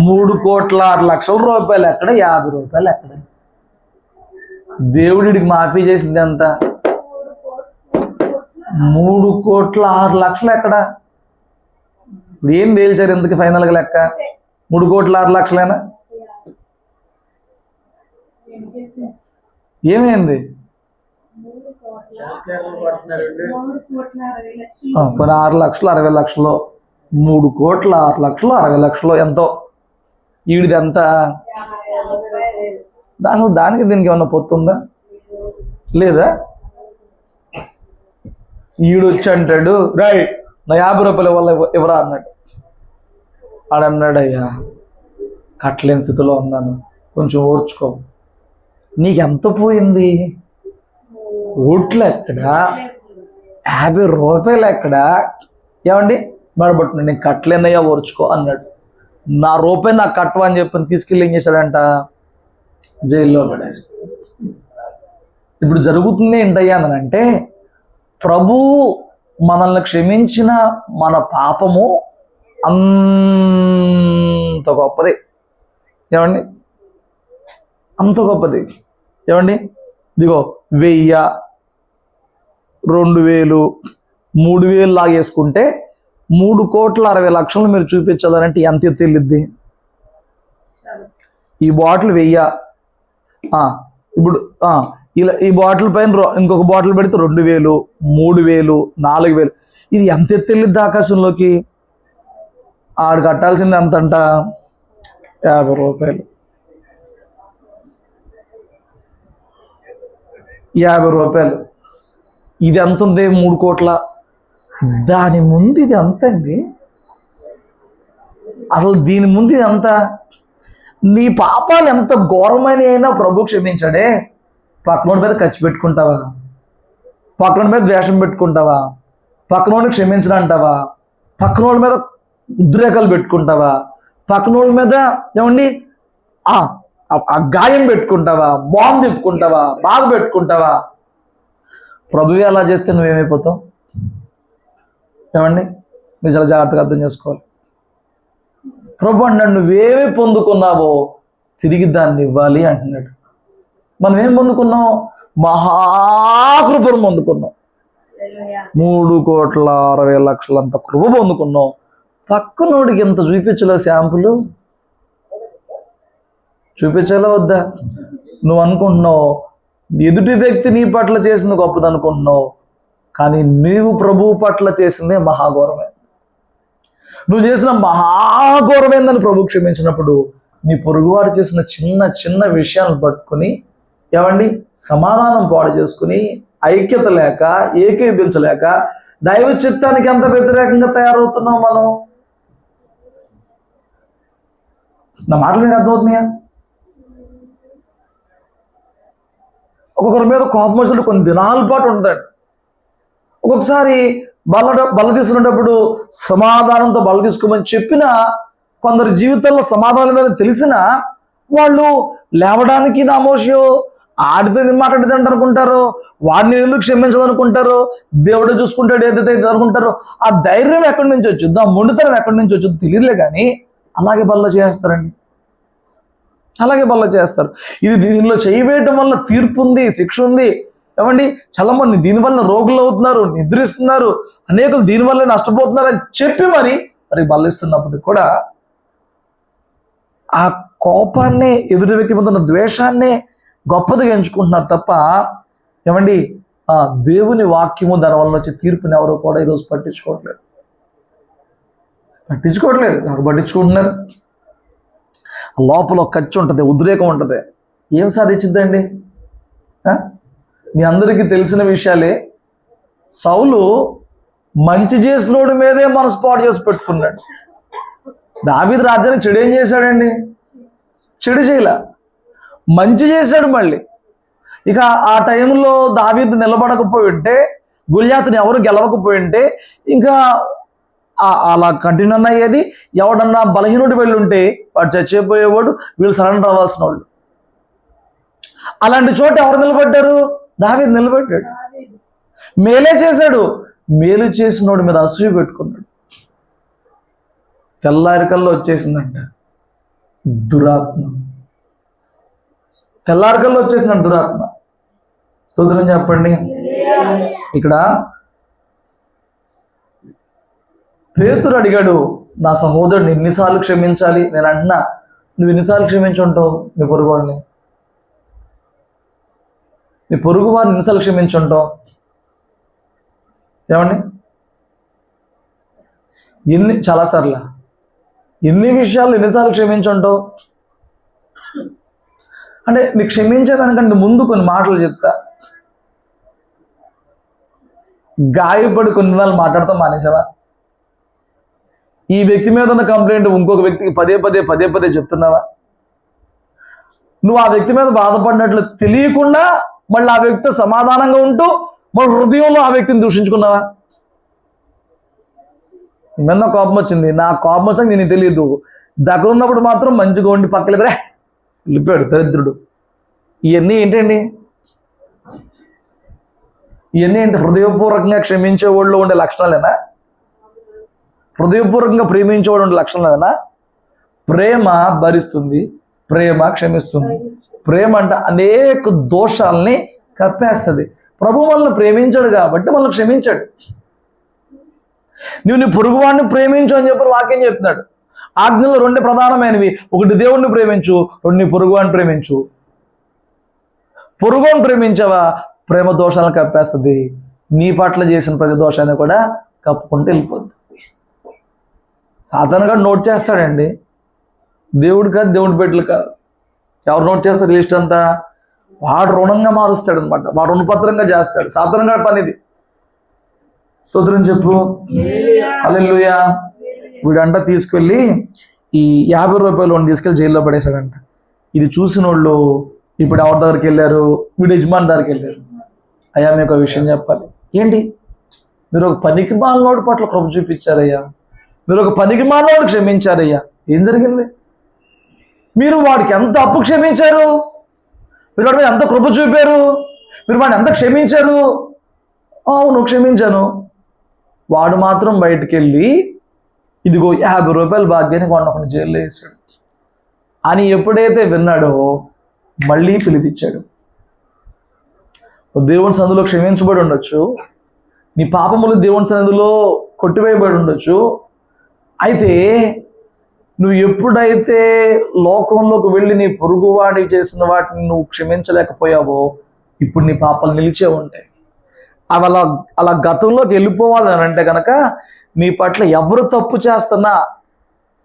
3,06,00,000 ఎక్కడ, 50 రూపాయలు ఎక్కడ? దేవుడికి మాఫీ చేసింది ఎంత? 3,06,00,000 ఎక్కడ? ఇప్పుడు ఏం తేల్చారు ఎందుకు ఫైనల్గా లెక్క? 3,06,00,000 ఏమైంది? కొన్ని 6,60,00,000, 3,06,60,00,000 ఎంతో. ఈడిది ఎంత? అసలు దానికి దీనికి ఏమన్నా పొత్తుందా? లేదా? ఈడొచ్చి అంటాడు, రైట్ నా 50 రూపాయలు ఇవ్వరా అన్నాడు. ఆడన్నాడు, అయ్యా కట్టలేని స్థితిలో ఉన్నాను, కొంచెం ఓర్చుకో. నీకెంత పోయింది? ఓట్లు ఎక్కడా? 50 రూపాయలు ఎక్కడా? ఏమండి మడబట్టున్నాడు, నేను కట్టలేనయ్యా ఓర్చుకో అన్నాడు. నా రూపాయి నాకు కట్టవని చెప్పని తీసుకెళ్ళి ఏం చేశాడంట? జైల్లో పడేసి. ఇప్పుడు జరుగుతుంది ఏంటయ్యా అని అంటే, ప్రభు మనల్ని క్షమించిన మన పాపము అంత గొప్పది. ఏమండి అంత గొప్పది. ఏమండి ఇదిగో 1000, 2,000, 3,000 లాగేసుకుంటే 3,60,00,000 మీరు చూపించాలంటే ఎంత తెలియద్ది? ఈ బాటిల్ 1000, ఇప్పుడు ఇలా ఈ బాటిల్ పైన ఇంకొక బాటిల్ పెడితే 2,000, 3,000, 4,000. ఇది ఎంత తెలియద్ది ఆకాశంలోకి? ఆడు కట్టాల్సింది ఎంతంట? 50 రూపాయలు. 50 రూపాయలు. ఇది ఎంత ఉంది? 3 కోట్ల. దాని ముందు ఇది ఎంతండి? అసలు దీని ముందు ఇది ఎంత? నీ పాపాలు ఎంత ఘోరమైన అయినా ప్రభు క్షమించాడే. పక్కనోడి మీద ఖర్చు పెట్టుకుంటావా? పక్కనోడి మీద ద్వేషం పెట్టుకుంటావా? పక్కనోడిని క్షమించడంటావా? పక్కనోడి మీద ఉద్రేకాలు పెట్టుకుంటావా? పక్కనోడి మీద ఏమండి ఆ గాయం పెట్టుకుంటావా? బాంబు తిప్పుకుంటావా? బాధ పెట్టుకుంటావా? ప్రభువే అలా చేస్తే నువ్వేమైపోతావు? ఏమండి మీరు చాలా జాగ్రత్తగా అర్థం చేసుకోవాలి. ప్రభు అన్నాడు, నువ్వేమి పొందుకున్నావో తిరిగి దాన్ని ఇవ్వాలి అంటున్నాడు. మనం ఏం పొందుకున్నాం? మహాకృపను పొందుకున్నాం. 3,60,00,000 అంత కృప పొందుకున్నాం. పక్కనోడికి ఎంత చూపించలేవు? శాంపుల్ చూపించాలా వద్దా? నువ్వు అనుకుంటున్నావు ఎదుటి వ్యక్తి నీ పట్ల చేసింది గొప్పది అనుకుంటున్నావు, కానీ నీవు ప్రభువు పట్ల చేసిందే మహాఘోరమే. నువ్వు చేసిన మహాఘోరమైందని ప్రభు క్షమించినప్పుడు నీ పొరుగువాడు చేసిన చిన్న చిన్న విషయాలను పట్టుకుని ఏమండి సమాధానం పాడు చేసుకుని ఐక్యత లేక ఏకీభించలేక దైవ చిత్తానికి ఎంత వ్యతిరేకంగా తయారవుతున్నాం మనం. నా మాటలు మీకు అర్థమవుతున్నాయా? ఒక్కొక్కరి మీద కోపం వచ్చినట్టు కొన్ని దినాల పాటు ఉంటాడు. ఒక్కొక్కసారి బల్ల తీసుకునేటప్పుడు సమాధానంతో బల్ల తీసుకోమని చెప్పినా కొందరి జీవితంలో సమాధానం లేదని తెలిసినా వాళ్ళు లేవడానికి నామోషో ఆడితే మాట్లాడేదంట అనుకుంటారు, వాడిని ఎందుకు క్షమించాలనుకుంటారు, దేవుడే చూసుకుంటాడు ఏదైతే అనుకుంటారో. ఆ ధైర్యం ఎక్కడి నుంచి వచ్చిందో, ఆ మొండితనం ఎక్కడి నుంచి వచ్చిందో తెలియదులే, కానీ అలాగే బల్ల చేస్తారండి, అలాగే బల్ల చేస్తారు. ఇది దీనిలో చేయవేయటం వల్ల తీర్పు ఉంది, శిక్ష ఉంది. ఏమండి చాలా మంది దీనివల్ల రోగులు అవుతున్నారు, నిద్రిస్తున్నారు, అనేకులు దీనివల్ల నష్టపోతున్నారు అని చెప్పి మరి బల్లిస్తున్నప్పటికి కూడా ఆ కోపాన్ని, ఎదుటి వ్యక్తి మీద ఉన్న ద్వేషాన్ని గొప్పదిగా ఎంచుకుంటున్నారు తప్ప ఏమండి ఆ దేవుని వాక్యము దాని వల్ల వచ్చే తీర్పుని ఎవరు కూడా ఈరోజు పట్టించుకోవట్లేదు. నాకు పట్టించుకుంటున్నారు. లోపల ఖర్చు ఉంటుంది, ఉద్రేకం ఉంటుంది. ఏం సాధించిద్దండి? మీ అందరికీ తెలిసిన విషయాలే. సౌలు మంచి చేసినోడి మీదే మనసు పాడు చేసి పెట్టుకున్నాడు. దావీదు రాజ్యాన్ని చెడు ఏం చేశాడండి? చెడు చేయలే, మంచి చేశాడు. మళ్ళీ ఇక ఆ టైంలో దావీదు నిలబడకపోయి ఉంటే, గొల్యాతుని ఎవరు గెలవకపోయి ఉంటే ఇంకా అలా కంటిన్యూ అయ్యేది. ఎవడన్నా బలహీనుడు వెళ్ళి ఉంటే వాడు చచ్చిపోయేవాడు, వీళ్ళు సరెండర్ అవ్వాల్సిన వాళ్ళు. అలాంటి చోట ఎవరు నిలబడ్డారు? దావీదు నిలబడ్డాడు. మేలే చేశాడు, మేలు చేసినోడి మీద అసూయ పెట్టుకున్నాడు. తెల్లారికల్లో వచ్చేసిందంట దురాత్మ. తెల్లారికల్లో వచ్చేసిందంట దురాత్మ. స్తోత్రం చెప్పండి. ఇక్కడ పేతురు అడిగాడు, నా సహోదరుడిని ఎన్నిసార్లు క్షమించాలి? నేను అంటున్నా, నువ్వు ఎన్నిసార్లు క్షమించుంటావు నీ పొరుగువాడిని? నీ పొరుగు వారిని ఎన్నిసార్లు క్షమించుంటావు? ఏమండి? చాలాసార్లు ఎన్ని విషయాలు ఎన్నిసార్లు క్షమించుంటావు? అంటే నీకు క్షమించేదానికంటే ముందు కొన్ని మాటలు చెప్తా. గాయపడి కొన్ని విధాలు మాట్లాడతాం మానేసావా? ఈ వ్యక్తి మీద ఉన్న కంప్లైంట్ ఇంకొక వ్యక్తికి పదే పదే చెప్తున్నావా? నువ్వు ఆ వ్యక్తి మీద బాధపడినట్లు తెలియకుండా మళ్ళీ ఆ వ్యక్తి సమాధానంగా ఉంటూ మన హృదయంలో ఆ వ్యక్తిని దూషించుకున్నావా? ఏమన్నా కోపం వచ్చింది, నా కోపం వస్తే నేను తెలియదు, దగ్గర ఉన్నప్పుడు మాత్రం మంచిగా ఉండి పక్కన వెళ్ళిపోయాడు దరిద్రుడు. ఇవన్నీ ఏంటండి? ఇవన్నీ ఏంటి? హృదయపూర్వకంగా క్షమించే వాళ్ళు ఉండే లక్షణాలేనా? హృదయపూర్వకంగా ప్రేమించేవాడు ఉండే లక్షణాలేనా? ప్రేమ భరిస్తుంది, ప్రేమ క్షమిస్తుంది. ప్రేమ అంటే అనేక దోషాలని కప్పేస్తుంది. ప్రభు మనల్ని ప్రేమించాడు కాబట్టి మనల్ని క్షమించాడు. నువ్వు నీ పొరుగువాడిని ప్రేమించు అని చెప్పి వాక్యం చెప్తున్నాడు. ఆజ్ఞలు రెండు ప్రధానమైనవి, ఒకటి దేవుణ్ణి ప్రేమించు, రెండు నీ పొరుగువాడిని ప్రేమించు. పొరుగుని ప్రేమించావా, ప్రేమ దోషాలను కప్పేస్తుంది. నీ పట్ల చేసిన ప్రతి దోషాన్ని కూడా కప్పుకుంటూ వెళ్ళిపోద్ది. సాధారణంగా నోట్ చేస్తాడండి, దేవుడు కాదు, దేవుడి బిడ్డలు కాదు. ఎవరు నోట్ చేస్తారు లిస్ట్ అంతా? వాడు రుణంగా మారుస్తాడు అనమాట, వాడు రుణపత్రంగా చేస్తాడు. సాధారణంగా పనిది. స్తోత్రం చెప్పు. హల్లెలూయా. వీడంట తీసుకెళ్ళి ఈ 50 రూపాయలు తీసుకెళ్ళి జైల్లో పడేశాడంట. ఇది చూసిన వాళ్ళు ఇప్పుడు ఎవరి దగ్గరికి వెళ్ళారు? వీడు యజమాని దగ్గరికి వెళ్ళారు. అయ్యా మీకు ఒక విషయం చెప్పాలి. ఏంటి? మీరు ఒక పనికి మాలినోడి పట్ల కృప చూపించారయ్యా, మీరు ఒక పనికి మాలినోడు క్షమించారయ్యా. ఏం జరిగింది? మీరు వాడికి ఎంత అప్పు క్షమించారు, మీరు వాడి మీద ఎంత కృప చూపారు, మీరు వాడిని ఎంత క్షమించారు? అవును క్షమించాను. వాడు మాత్రం బయటికి వెళ్ళి ఇదిగో 50 రూపాయలు భాగ్యాన్ని వాడిని జైల్లో వేసాడు అని ఎప్పుడైతే విన్నాడో మళ్ళీ పిలిపించాడు. దేవుని సన్నిధిలో క్షమించబడి ఉండొచ్చు, నీ పాపములు దేవుని సన్నిధిలో కొట్టివేయబడి ఉండొచ్చు. అయితే నువ్వు ఎప్పుడైతే లోకంలోకి వెళ్ళి నీ పొరుగువాడికి చేసిన వాటిని నువ్వు క్షమించలేకపోయావో ఇప్పుడు నీ పాపాలు నిలిచే ఉంటాయి. అవి అలా గతంలోకి వెళ్ళిపోవాలని అంటే కనుక నీ పట్ల ఎవరు తప్పు చేస్తున్నా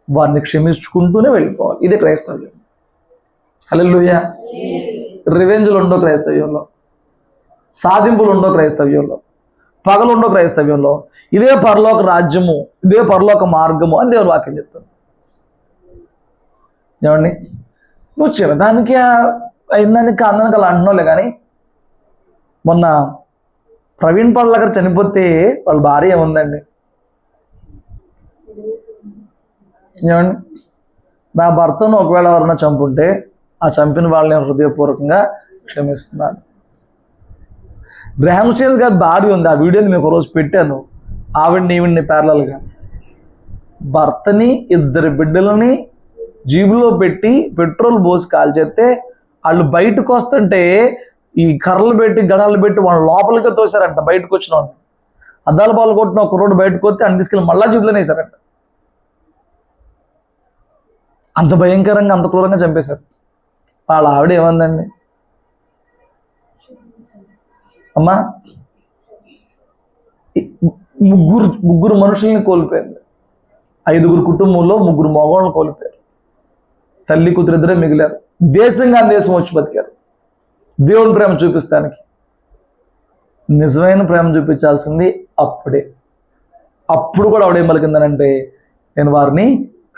వారిని క్షమించుకుంటూనే వెళ్ళిపోవాలి. ఇదే క్రైస్తవ్యం. హల్లెలూయా. రివెంజ్లు ఉండో క్రైస్తవ్యంలో, సాధింపులు ఉండో క్రైస్తవ్యంలో, పగలు ఉండో క్రైస్తవ్యంలో. ఇదే పరలోక రాజ్యము, ఇదే పరలోక మార్గము అని దేవుని వాక్యం చెప్తాను. ఏమండి? నువ్వు చిన్నదానికి అయిందానికి అందరికి అలా అంటున్నావులే. కానీ మొన్న ప్రవీణ్ పళ్ళగర్ చనిపోతే వాళ్ళ భార్య ఏముందండి? ఏమండి? నా భర్తను ఒకవేళ ఎవరైనా చంపుంటే ఆ చంపిన వాళ్ళని హృదయపూర్వకంగా క్షమిస్తున్నాను. గ్రహం చేసి గారి భార్య ఉంది, ఆ వీడియోని మీకు రోజు పెట్టాను. ఈవిడ్ని ప్యారలల్గా భర్తని 2 బిడ్డలని జీబులో పెట్టి పెట్రోల్ పోసి కాల్చేస్తే వాళ్ళు బయటకు వస్తుంటే ఈ కర్రలు పెట్టి గడాలు పెట్టి వాళ్ళ లోపలికి తోసారంట. బయటకు వచ్చిన వాళ్ళు అద్దాల పాలు కొట్టిన ఒక రోడ్డు బయటకు వస్తే అన్ని తీసుకెళ్ళి మళ్ళా జీబులోనే వేసారంట. అంత భయంకరంగా అంత క్రూరంగా చంపేశారు. వాళ్ళ ఆవిడ ఏమందండి? అమ్మా ముగ్గురు మనుషుల్ని కోల్పోయింది. 5గురు కుటుంబంలో 3 మగవాళ్ళని కోల్పోయారు. తల్లి కూతురు ఇద్దరే మిగిలారు. దేశంగా దేశం వచ్చి బతికారు దేవుని ప్రేమ చూపిస్తానికి. నిజమైన ప్రేమ చూపించాల్సింది అప్పుడే. అప్పుడు కూడా ఆవిడేం పలికిందనంటే, నేను వారిని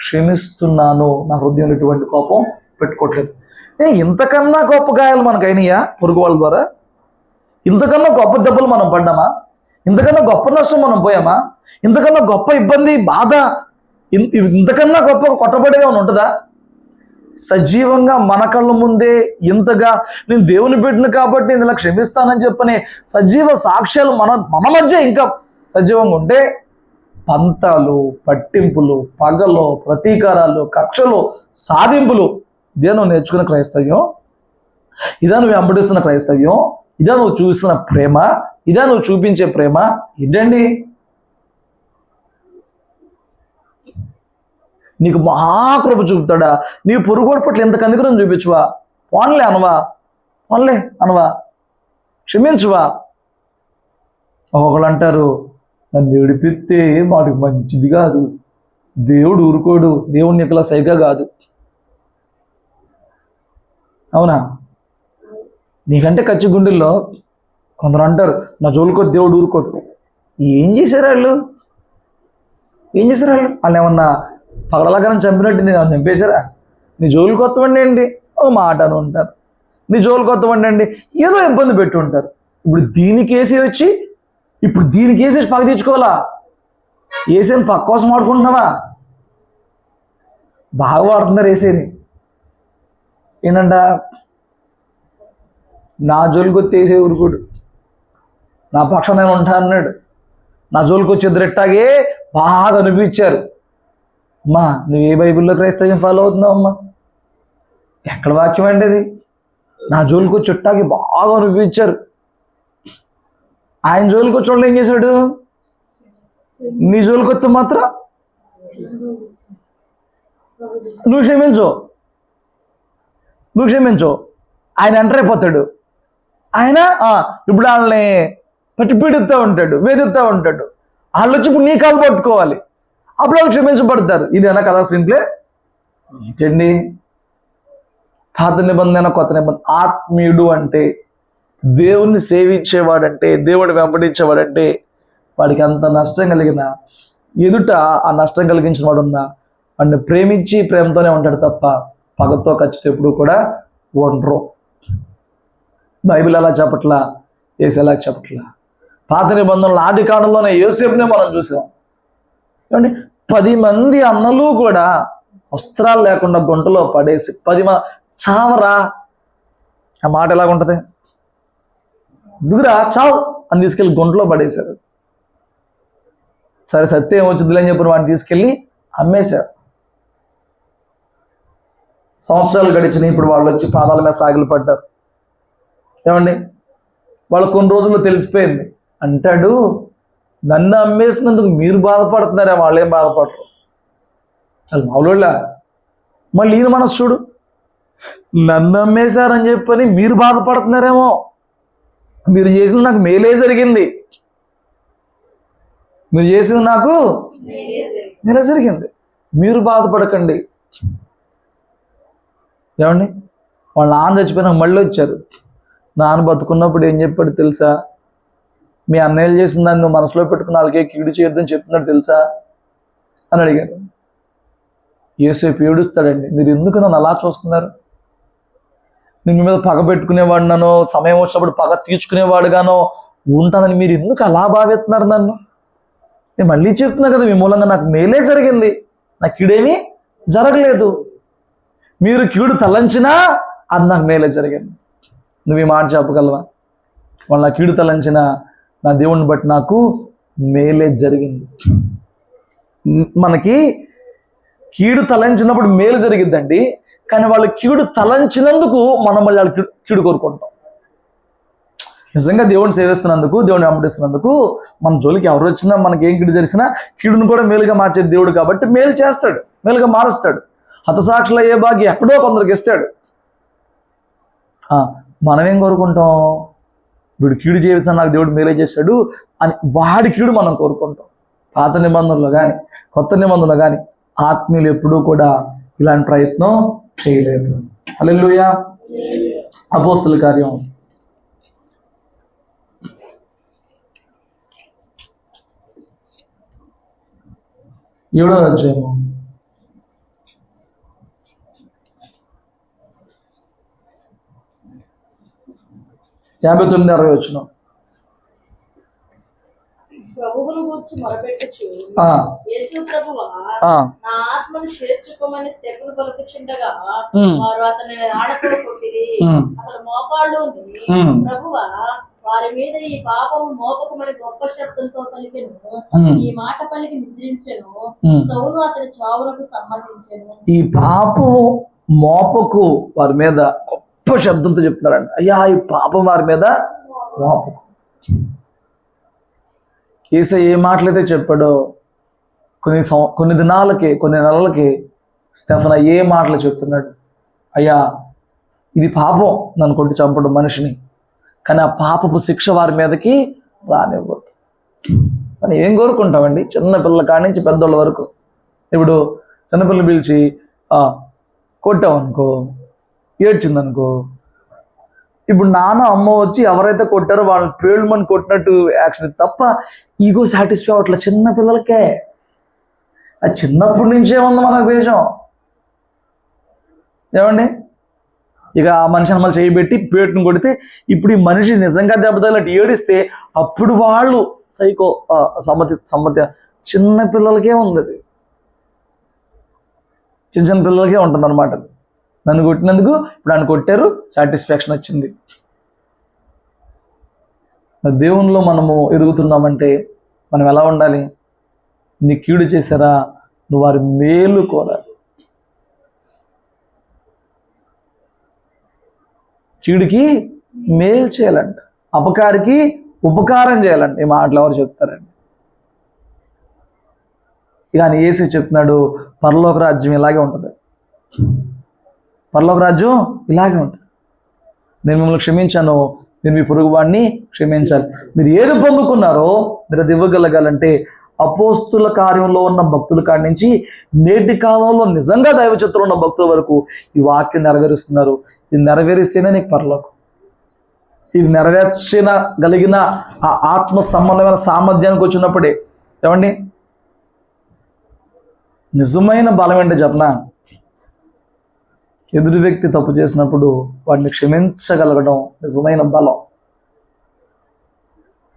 క్షమిస్తున్నాను, నా హృదయంలో ఎటువంటి కోపం పెట్టుకోవట్లేదు. ఇంతకన్నా గొప్ప గాయాలు మనకైనాయా పొరుగు వాళ్ళ ద్వారా? ఇంతకన్నా గొప్ప దెబ్బలు మనం పడ్డామా? ఇంతకన్నా గొప్ప నష్టం మనం పోయామా? ఇంతకన్నా గొప్ప ఇబ్బంది, బాధ, ఇంతకన్నా గొప్ప కొట్టబడేగా ఉంటుందా? సజీవంగా మన కళ్ళ ముందే ఇంతగా నేను దేవుని బిడ్డను కాబట్టి నేను ఇలా క్షమిస్తానని చెప్పని సజీవ సాక్ష్యాలు మన మధ్య ఇంకా సజీవంగా ఉంటే పంతాలు, పట్టింపులు, పగలు, ప్రతీకారాలు, కక్షలు, సాధింపులు ఇదే నువ్వు నేర్చుకున్న క్రైస్తవ్యం, ఇదా నువ్వు వెంబడిస్తున్న క్రైస్తవ్యం, ఇదా నువ్వు చూస్తున్న ప్రేమ, ఇదా నువ్వు చూపించే ప్రేమ? ఏంటండి? నీకు మహాకృప చూపుతాడా? నీవు పొరుగుడు పట్ల ఎంత కనికరం చూపించువా? పోన్లే అనవా? క్షమించువా? ఒకళ్ళు అంటారు, నన్ను ఏడిపిస్తే వాడికి మంచిది కాదు, దేవుడు ఊరుకోడు, దేవుడు నీకులా సైగా కాదు. అవునా? నీకంటే కచ్చి గుండెల్లో కొందరు అంటారు, నా జోలికొద్ది దేవుడు ఊరుకోడు. ఏం చేశారు వాళ్ళు? వాళ్ళు ఏమన్నా పగలగానే చంపినట్టు నేను చంపేశారా? నీ జోలికి వస్తామండి అండి ఒక మాట అని ఉంటారు, నీ జోలికి వస్తామండి అండి ఏదో ఇబ్బంది పెట్టి ఉంటారు. ఇప్పుడు దీనికి వేసి పగ తెచ్చుకోవాలా? వేసేని పక్క కోసం ఆడుకుంటున్నావా? బాగా వాడుతున్నారు వేసేని. ఏంటంట, నా జోలికి వచ్చి వేసే ఊరుకోడు, నా పక్షం నేను ఉంటా అన్నాడు. నా జోలికి వచ్చి ఎదురెట్టాగే బాగా అనిపించారు. అమ్మా, నువ్వు ఏ బైబిల్లో క్రైస్తవ్యం ఫాలో అవుతున్నావు అమ్మా? ఎక్కడ వాక్యం అండి అది? నా జోలికి వచ్చి చుట్టాకి బాగా అనిపించారు. ఆయన జోలికి వచ్చి వాళ్ళు ఏం చేశాడు? నీ జోలికి వచ్చి మాత్రం నువ్వు క్షమించు, ఆయన ఎంటర్ అయిపోతాడు. ఆయన ఇప్పుడు వాళ్ళని పట్టి పీడిస్తూ ఉంటాడు, వేధిస్తూ ఉంటాడు. వాళ్ళు వచ్చి ఇప్పుడు నీ కాలు పట్టుకోవాలి, అప్పుడు వాళ్ళు క్షమించబడతారు. ఇదేనా కదా స్క్రీన్ ప్లే? ఏంటండి? పాత నిబంధన, కొత్త నిబంధన. ఆత్మీయుడు అంటే, దేవుణ్ణి సేవించేవాడంటే, దేవుడు వెంబడించేవాడంటే, వాడికి అంత నష్టం కలిగిన ఎదుట ఆ నష్టం కలిగించిన వాడు ఉన్నా వాడిని ప్రేమించి ప్రేమతోనే ఉంటాడు తప్ప పగతో ఖచ్చితంగా ఎప్పుడు కూడా ఉండరు. బైబిల్ అలా చెప్పట్లా, యేసు ఎలా చెప్పట్లా. పాత నిబంధనలు ఆది కాలంలోనే యోసేపునే మనం చూసాం. ఏమండి, 10 మంది అన్నలు కూడా వస్త్రాలు లేకుండా గుంటలో పడేసి 10 చావరా, ఆ మాట ఎలాగుంటది? దిగురా చావు అని తీసుకెళ్ళి గుంటలో పడేశారు. సరే సత్యం వచ్చిందిలే అని చెప్పిన వాడిని తీసుకెళ్ళి అమ్మేశారు. సంవత్సరాలు గడిచిన ఇప్పుడు వాళ్ళు వచ్చి పాదాల మీద సాగిలు పడ్డారు. ఏమండి, వాళ్ళు కొన్ని రోజుల్లో తెలిసిపోయింది. అంటాడు, నన్ను అమ్మేసినందుకు మీరు బాధపడుతున్నారే, వాళ్ళేం బాధపడరు. అది మామూలుళ్ళ. మళ్ళీ ఈయన మనసు చూడు, నన్ను అమ్మేశారని చెప్పని మీరు బాధపడుతున్నారేమో, మీరు చేసింది నాకు మేలే జరిగింది, మీరు చేసింది నాకు మేలే జరిగింది, మీరు బాధపడకండి. ఏమండి, వాళ్ళ నాన్న చచ్చిపోయినా మళ్ళీ వచ్చారు. నాన్న బతుకున్నప్పుడు ఏం చెప్పాడు తెలుసా? మీ అన్నయ్యలు చేసిన దాన్ని నువ్వు మనసులో పెట్టుకుని వాళ్ళకే కీడు చేయొద్దని చెప్తున్నాడు తెలుసా అని అడిగారు. యోసేపు ఏడుస్తాడండి, మీరు ఎందుకు నన్ను అలా చూస్తున్నారు? నేను మీద పగ పెట్టుకునేవాడినానో, సమయం వచ్చినప్పుడు పగ తీర్చుకునేవాడుగానో ఉంటానని మీరు ఎందుకు అలా భావిస్తున్నారు నన్ను? నేను మళ్ళీ చెప్తున్నా కదా, మీ మూలంగా నాకు మేలే జరిగింది, నాకు కీడేమీ జరగలేదు. మీరు కీడు తలంచినా అది నాకు మేలే జరిగింది. నువ్వు ఈ మాట చెప్పగలవా? వాళ్ళ కీడు తలంచినా నా దేవుణ్ణి బట్టి నాకు మేలే జరిగింది. మనకి కీడు తలంచినప్పుడు మేలు జరిగిద్దండి, కానీ వాళ్ళు కీడు తలంచినందుకు మనం మళ్ళీ వాళ్ళు కీడు కోరుకుంటాం. నిజంగా దేవుడిని సేవిస్తున్నందుకు, దేవుడిని వెంబడిస్తున్నందుకు మన జోలికి ఎవరు వచ్చినా, మనకి ఏం కీడు జరిగినా కీడును కూడా మేలుగా మార్చే దేవుడు కాబట్టి మేలు చేస్తాడు, మేలుగా మారుస్తాడు. హతసాక్షులు అయ్యే భాగ్యం ఎక్కడో కొందరికి ఇస్తాడు. మనమేం కోరుకుంటాం? వీడు కీడు జీవితం నాకు దేవుడు మేలే చేశాడు అని వాడి కీడు మనం కోరుకుంటాం. పాత నిబంధనలు కానీ కొత్త నిబంధనలు కానీ ఆత్మీయులు ఎప్పుడూ కూడా ఇలాంటి ప్రయత్నం చేయలేదు. హల్లెలూయా. అపోస్తుల కార్యం 7వ అధ్యాయము 59-60 వచనం. ప్రభువును గూర్చి మొరపెట్టుచు, యేసు ప్రభువా నా ఆత్మను చేర్చుకోమని స్తెఫను పలుకుచుండగా వారు అతని రాళ్లతో కొట్టిరి. అతడు మోకాళ్ళు ప్రభువా వారి మీద ఈ పాపము మోపకమని గొప్ప శబ్దంతో పలికెను. ఈ మాట పలికి నిద్రించెను. సౌలు అతని చావులకు సమ్మతించెను. ఈ పాపం మోపకు వారి మీద గొప్ప శబ్దంతో చెప్తున్నారంట. అయ్యా, ఈ పాపం వారి మీద మోపకు. యేసయ్య ఏ మాటలైతే చెప్పాడో కొన్ని దినాలకి, కొన్ని నెలలకి స్టెఫన్ ఏ మాటలు చెప్తున్నాడు. అయ్యా, ఇది పాపం, నన్ను కొట్టి చంపడం మనిషిని, కానీ ఆ పాపపు శిక్ష వారి మీదకి రానివ్వద్దు. మనం ఏం కోరుకుంటామండి? చిన్నపిల్లల కాడి నుంచి పెద్దోళ్ళ వరకు. ఇప్పుడు చిన్నపిల్లలు పిలిచి కొట్టామనుకో, ఏడ్చిందనుకో, ఇప్పుడు నాన్న అమ్మ వచ్చి ఎవరైతే కొట్టారో వాళ్ళని పేళ్ళమని కొట్టినట్టు యాక్షన్ తప్ప ఈగో సాటిస్ఫై అవ్వట్లే చిన్నపిల్లలకే. అది చిన్నప్పటి నుంచే ఉంది మనకు బీజం. ఏమండి, ఇక ఆ మనిషి అమ్మలు చేయబెట్టి పేటును కొడితే ఇప్పుడు ఈ మనిషి నిజంగా దెబ్బతగినట్టు ఏడిస్తే అప్పుడు వాళ్ళు సైకో సమ్మతి. చిన్న పిల్లలకే ఉంది అది, చిన్న పిల్లలకే ఉంటుంది అనమాట. నన్ను కొట్టినందుకు ఇప్పుడు ఆయన కొట్టారు, సాటిస్ఫాక్షన్ వచ్చింది. దేవునిలో మనము ఎదుగుతున్నామంటే మనం ఎలా ఉండాలి? నీ కీడు చేశారా, నువ్వు వారి మేలు కోరాలి. కీడుకి మేలు చేయాలంట, అపకారికి ఉపకారం చేయాలంట. ఈ మాటలు ఎవరు చెప్తారండి? ఇక ఆయన యేసు చెప్తున్నాడు, పరలోక రాజ్యం ఇలాగే ఉంటుంది. పరలోక రాజ్యం ఇలాగే ఉంటుంది. నేను మిమ్మల్ని క్షమించాను, మీరు మీ పొరుగువాడిని క్షమించాలి. మీరు ఏది పొందుకున్నారో మీరు అది ఇవ్వగలగాలంటే అపోస్తుల కార్యంలో ఉన్న భక్తుల కాడి నుంచి నేటి కాలంలో నిజంగా దైవ చిత్రంలో ఉన్న భక్తుల వరకు ఈ వాక్యం నెరవేరుస్తున్నారు. ఇది నెరవేరిస్తేనే నీకు పరలోకం. ఇది నెరవేర్చగలిగిన ఆ ఆత్మ సంబంధమైన సామర్థ్యానికి వచ్చినప్పుడే. ఏమండి, నిజమైన బలం ఏంటో చెప్పనా? ఎదురు వ్యక్తి తప్పు చేసినప్పుడు వాడిని క్షమించగలగడం నిజమైన బలం.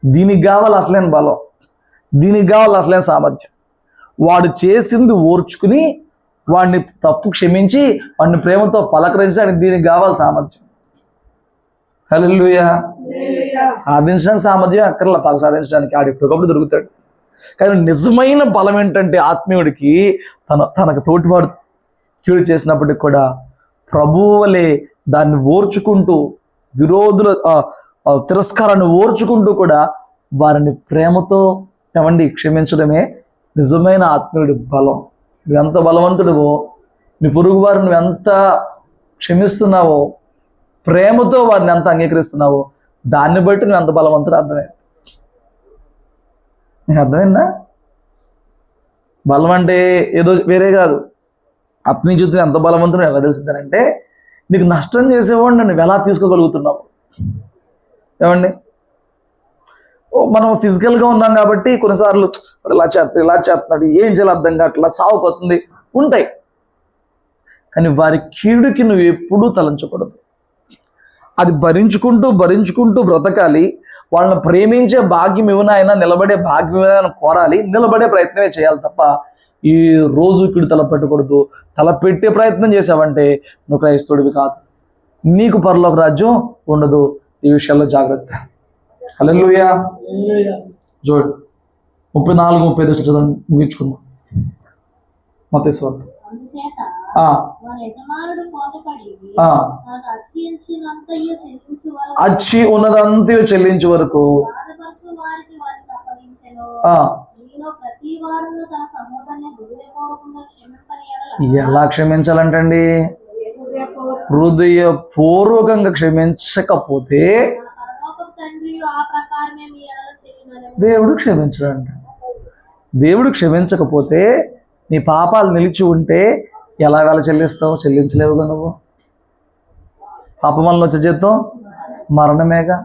దీనికి కావాలి అసలైన బలం, దీనికి కావాలి అసలైన సామర్థ్యం. వాడు చేసింది ఓర్చుకుని వాడిని తప్పు క్షమించి వాడిని ప్రేమతో పలకరించడానికి దీనికి కావాలి సామర్థ్యం. హల్లెలూయా. సాధించడానికి సామర్థ్యం అక్కర్లా, పల సాధించడానికి ఆడు ఎప్పటికప్పుడు దొరుకుతాడు. కానీ నిజమైన బలం ఏంటంటే ఆత్మీయుడికి తనకు తోటివాడు కీడు చేసినప్పటికి కూడా ప్రభువులే దాన్ని ఓర్చుకుంటూ, విరోధుల తిరస్కారాన్ని ఓర్చుకుంటూ కూడా వారిని ప్రేమతో ఏమండి క్షమించడమే నిజమైన ఆత్మీయుడి బలం. నువ్వు ఎంత బలవంతుడివో, నీ పొరుగు వారు నువ్వు ఎంత క్షమిస్తున్నావో, ప్రేమతో వారిని ఎంత అంగీకరిస్తున్నావో దాన్ని బట్టి నువ్వు ఎంత బలవంతుడు అర్థమైంది. నీకు అర్థమైందా? బలం అంటే ఏదో వేరే కాదు. ఆత్మీయ జీవితం ఎంత బలవంతుడు ఎలా తెలిసిందంటే నీకు నష్టం చేసేవాడిని నువ్వు ఎలా తీసుకోగలుగుతున్నావు. ఏమండి, మనం ఫిజికల్గా ఉన్నాం కాబట్టి కొన్నిసార్లు ఇలా చేస్తున్నాడు, ఏం చేయాలి అర్థం కావట్లా, సావుకొస్తుంది ఉంటాయి. కానీ వారి కీడుకి నువ్వు ఎప్పుడూ తలంచకూడదు. అది భరించుకుంటూ బ్రతకాలి. వాళ్ళని ప్రేమించే భాగ్యం ఇవ్వనైనా, నిలబడే భాగ్యం ఇవ్వనైనా కోరాలి, నిలబడే ప్రయత్నమే చేయాలి తప్ప ఈ రోజు కీడు తలపెట్టకూడదు. తలపెట్టే ప్రయత్నం చేసావంటే నువ్వు క్రైస్తవుడివి కాదు, నీకు పరలోక రాజ్యం ఉండదు. ఈ విషయాల్లో జాగ్రత్త. హల్లెలూయా. చూడు 34-35 చదవండి, ముగించుకుందాం. మత్తయి సువార్త. అచ్చి ఉన్నదంతయు చెల్లించే వరకు ఎలా క్షమించాలంటండి? హృదయపూర్వకంగా క్షమించకపోతే దేవుడు క్షమించడంట. దేవుడు క్షమించకపోతే నీ పాపాలు నిలిచి ఉంటే ఎలాగలా చెల్లిస్తావు? చెల్లించలేవుగా నువ్వు. పాపం వల్ల వచ్చే జీతం మరణమేగా.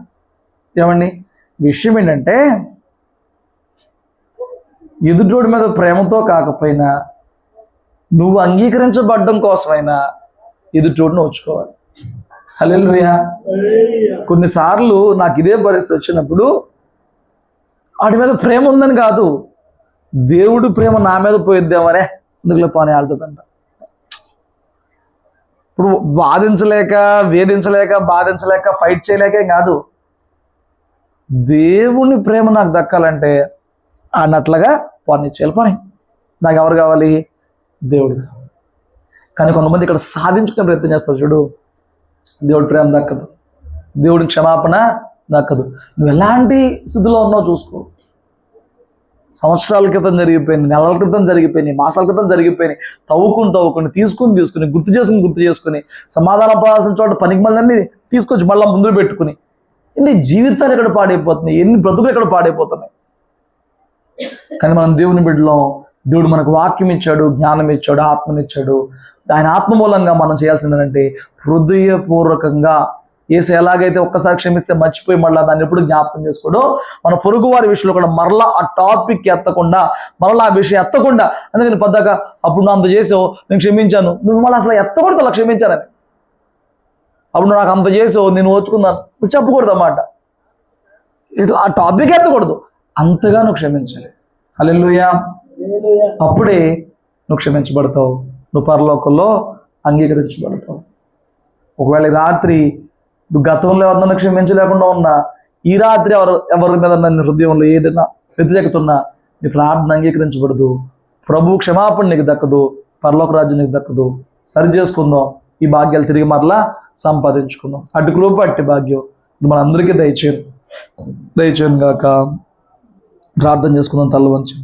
ఏమండి, విషయం ఏంటంటే ఎదుటోడి మీద ప్రేమతో కాకపోయినా నువ్వు అంగీకరించబడ్డం కోసమైనా ఎదుటోడిని వచ్చుకోవాలి. హల్లెలూయా. కొన్నిసార్లు నాకు ఇదే పరిస్థితి వచ్చినప్పుడు వాడి మీద ప్రేమ ఉందని కాదు, దేవుడు ప్రేమ నా మీద పోయిద్దామనే అందులో పోనీ వాళ్ళతో కంట. ఇప్పుడు వాదించలేక, వేధించలేక, బాధించలేక, ఫైట్ చేయలేకే కాదు, దేవుని ప్రేమ నాకు దక్కాలంటే అన్నట్లుగా పని చేయాలి. పని నాకు ఎవరు కావాలి? దేవుడు కావాలి. కానీ కొంతమంది ఇక్కడ సాధించుకునే ప్రయత్నం చేస్తారు. చూడు, దేవుడి ప్రేమ దక్కదు, దేవుడి క్షమాపణ దక్కదు. నువ్వు ఎలాంటి స్థితిలో ఉన్నావు చూసుకో. సంవత్సరాల క్రితం జరిగిపోయింది, నెలల క్రితం జరిగిపోయినాయి, మాసాల క్రితం జరిగిపోయినాయి. తవ్వుకుని తీసుకుని గుర్తు చేసుకుని సమాధానం పడాల్సిన చోట పనికి మళ్ళీ తీసుకొచ్చి మళ్ళీ ముందు పెట్టుకుని ఎన్ని జీవితాలు ఎక్కడ పాడైపోతున్నాయి, ఎన్ని బ్రతుకులు ఎక్కడ పాడైపోతున్నాయి. కానీ మనం దేవుని బిడ్డలో, దేవుడు మనకు వాక్యం ఇచ్చాడు, జ్ఞానం ఇచ్చాడు, ఆత్మనిచ్చాడు. ఆయన ఆత్మ మూలంగా మనం చేయాల్సింది ఏంటంటే హృదయపూర్వకంగా యేసు ఎలాగైతే ఒక్కసారి క్షమిస్తే మర్చిపోయి మళ్ళీ దాన్ని ఎప్పుడు జ్ఞాపకం చేసుకోడో, మన పొరుగు వారి విషయంలో కూడా మరలా ఆ టాపిక్ ఎత్తకుండా, మరలా ఆ విషయం ఎత్తకుండా, అందుకని పద్దాక అప్పుడు నువ్వు అంత చేసావు, నేను క్షమించాను, నువ్వు మళ్ళీ అసలు ఎత్తకూడదు అలా క్షమించానని. అప్పుడు నాకు అంత చేసావు, నేను ఓచుకున్నాను, నువ్వు చెప్పకూడదు అన్నమాట. ఆ టాపిక్ ఎత్తకూడదు, అంతగా నువ్వు క్షమించాలి. హల్లెలూయా. అప్పుడే నువ్వు క్షమించబడతావు, నువ్వు పరలోకంలో అంగీకరించబడతావు. ఒకవేళ రాత్రి నువ్వు గతంలో ఎవరినైనా క్షమించలేకుండా ఉన్నా, ఈ రాత్రి ఎవరి మీద నీ హృదయంలో ఏదైనా వ్యతిరేకత ఉన్నా, నీ ప్రార్థన అంగీకరించబడదు, ప్రభు క్షమాపణ నీకు దక్కదు, పరలోక రాజ్యం నీకు దక్కదు. సరి చేసుకుందాం, ఈ భాగ్యాలు తిరిగి మరలా సంపాదించుకుందాం. అటు కృప అట్టి భాగ్యం మనందరికీ దయచేయను గాక. ప్రార్థన చేసుకుందాం, తల్ల వంచి.